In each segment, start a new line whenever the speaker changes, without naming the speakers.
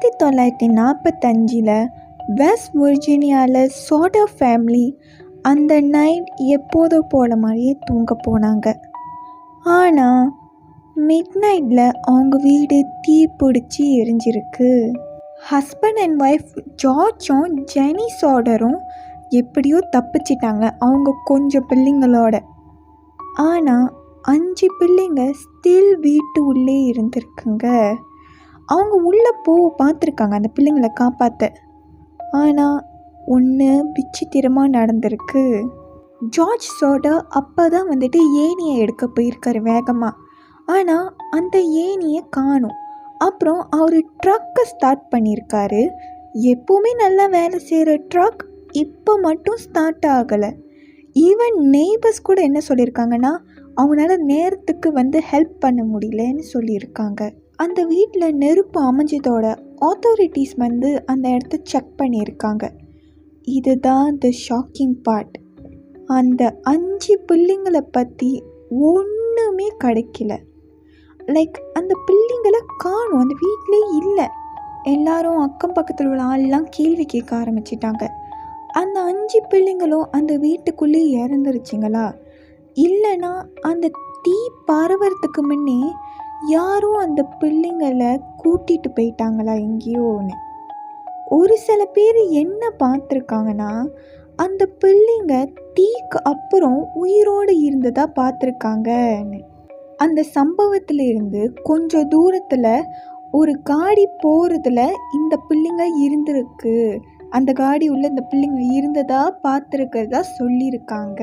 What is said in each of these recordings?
1945 west விர்ஜீனியாவில் சோடர் family அந்த night எப்போதும் போல மாதிரியே தூங்க போனாங்க. ஆனால் மிட் நைட்டில் அவங்க வீடு தீ பிடிச்சி எரிஞ்சிருக்கு. ஹஸ்பண்ட் அண்ட் ஒய்ஃப் ஜார்ஜும் ஜெனி சோடரும் எப்படியோ தப்பிச்சிட்டாங்க அவங்க கொஞ்சம் பிள்ளைங்களோட. ஆனால் 5 பிள்ளைங்க ஸ்டில் வீட்டு உள்ளே இருந்திருக்குங்க. அவங்க உள்ளே பார்த்துருக்காங்க அந்த பிள்ளைங்களை காப்பாற்ற. ஆனால் ஒன்று விசித்திரமாக நடந்திருக்கு. ஜார்ஜ் சோடர் அப்போ தான் ஏணியை எடுக்க போயிருக்காரு வேகமாக. ஆனால் அந்த ஏணியை காணும். அப்புறம் அவர் ட்ரக்கை ஸ்டார்ட் பண்ணியிருக்காரு. எப்போவுமே நல்லா வேலை செய்கிற ட்ரக் இப்போ மட்டும் ஸ்டார்ட் ஆகலை. ஈவன் நெய்பர்ஸ் கூட என்ன சொல்லியிருக்காங்கன்னா அவங்களால நேரத்துக்கு ஹெல்ப் பண்ண முடியலன்னு சொல்லியிருக்காங்க. அந்த வீட்டில் நெருப்பு அமைஞ்சதோட ஆத்தாரிட்டிஸ் அந்த இடத்த செக் பண்ணியிருக்காங்க. இதுதான் த ஷாக்கிங் பார்ட். அந்த 5 பிள்ளைங்களை பற்றி ஒன்றுமே கிடைக்கல. அந்த பிள்ளைங்களை காணும், அந்த வீட்டிலே இல்லை. எல்லாரும் அக்கம் பக்கத்தில் உள்ள ஆள்லாம் கேள்வி கேட்க ஆரம்பிச்சிட்டாங்க. அந்த 5 பிள்ளைங்களும் அந்த வீட்டுக்குள்ளே இறந்துருச்சிங்களா, இல்லைன்னா அந்த தீ பரவறதுக்கு முன்னே யாரும் அந்த பிள்ளைங்களை கூட்டிகிட்டு போயிட்டாங்களா எங்கேயோன்னு. ஒரு சில பேர் என்ன பார்த்துருக்காங்கன்னா அந்த பிள்ளைங்க தீக்கு அப்புறம் உயிரோடு இருந்ததாக பார்த்துருக்காங்கன்னு. அந்த சம்பவத்திலிருந்து கொஞ்சம் தூரத்தில் ஒரு காடி போகிறதுல இந்த பிள்ளைங்க இருந்திருக்கு, அந்த காடி உள்ள இந்த பிள்ளைங்க இருந்ததாக பார்த்துருக்கிறதா சொல்லியிருக்காங்க.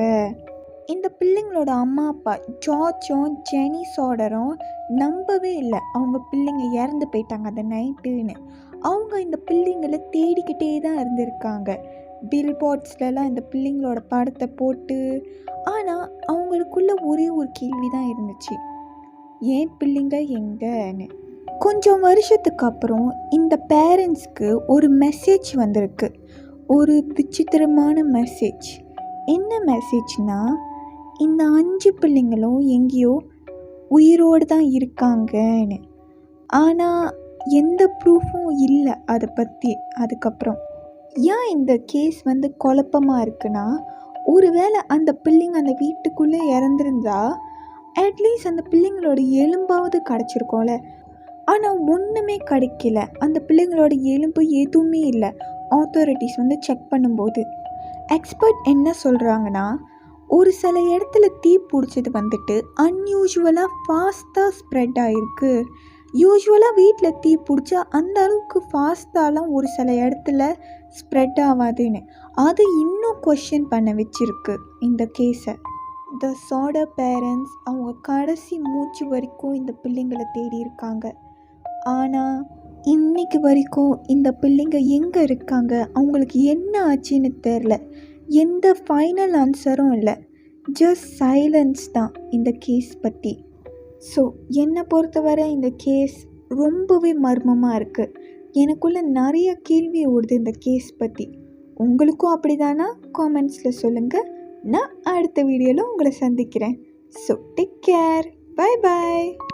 இந்த பிள்ளைங்களோட அம்மா அப்பா ஜார்ஜும் ஜெனி சோடரும் நம்பவே இல்லை அவங்க பிள்ளைங்க இறந்து போயிட்டாங்க அந்த நைட்டுன்னு. அவங்க இந்த பிள்ளைங்களை தேடிக்கிட்டே தான் இருந்திருக்காங்க. பில்போர்ட்ஸ்லாம் இந்த பிள்ளைங்களோட படத்தை போட்டு. ஆனால் அவங்களுக்குள்ள ஒரே ஒரு கேள்வி தான் இருந்துச்சு, ஏன் பிள்ளைங்க எங்கன்னு. கொஞ்சம் வருஷத்துக்கு அப்புறம் இந்த பேரண்ட்ஸ்க்கு ஒரு மெசேஜ் வந்திருக்கு, ஒரு விசித்திரமான மெசேஜ். என்ன மெசேஜ்னா, இந்த 5 பிள்ளைங்களும் எங்கேயோ உயிரோடு தான் இருக்காங்கன்னு. ஆனால் எந்த ப்ரூஃபும் இல்லை அதை பற்றி. அதுக்கப்புறம் ஏன் இந்த கேஸ் குழப்பமாக இருக்குன்னா, ஒருவேளை அந்த பிள்ளைங்க அந்த வீட்டுக்குள்ளே இறந்துருந்தா அட்லீஸ்ட் அந்த பிள்ளைங்களோட எலும்பாவது கிடச்சிருக்கோம்ல. ஆனால் ஒன்றுமே கிடைக்கல. அந்த பிள்ளைங்களோட எலும்பு எதுவுமே இல்லை. ஆத்தாரிட்டிஸ் செக் பண்ணும்போது எக்ஸ்பர்ட் என்ன சொல்கிறாங்கன்னா, ஒரு சில இடத்துல தீ பிடிச்சது அன்யூஷுவலாக ஃபாஸ்ட்டாக ஸ்ப்ரெட் ஆகிருக்கு. யூஸ்வலாக வீட்டில் தீ பிடிச்சா அந்த அளவுக்கு ஃபாஸ்ட்டாலாம் ஒரு சில இடத்துல ஸ்ப்ரெட் ஆகாதுன்னு. அது இன்னும் கொஷின் பண்ண வச்சிருக்கு இந்த கேஸை. த சோடர் பேரண்ட்ஸ் அவங்க கடைசி மூச்சு வரைக்கும் இந்த பிள்ளைங்களை தேடி இருக்காங்க. ஆனால் இன்னைக்கு வரைக்கும் இந்த பிள்ளைங்க எங்கே இருக்காங்க, அவங்களுக்கு என்ன ஆச்சுன்னு தெரில. எந்த ஃபைனல் ஆன்சரும் இல்லை. ஜஸ்ட் சைலன்ஸ் தான் இந்த கேஸ் பற்றி. ஸோ என்னை பொறுத்தவரை இந்த கேஸ் ரொம்பவே மர்மமாக இருக்குது. எனக்குள்ளே நிறைய கேள்வி ஓடுது இந்த கேஸ் பற்றி. உங்களுக்கும் அப்படி தானா? காமெண்ட்ஸில் சொல்லுங்கள். நான் அடுத்த வீடியோவில் உங்களை சந்திக்கிறேன். So take care. Bye bye.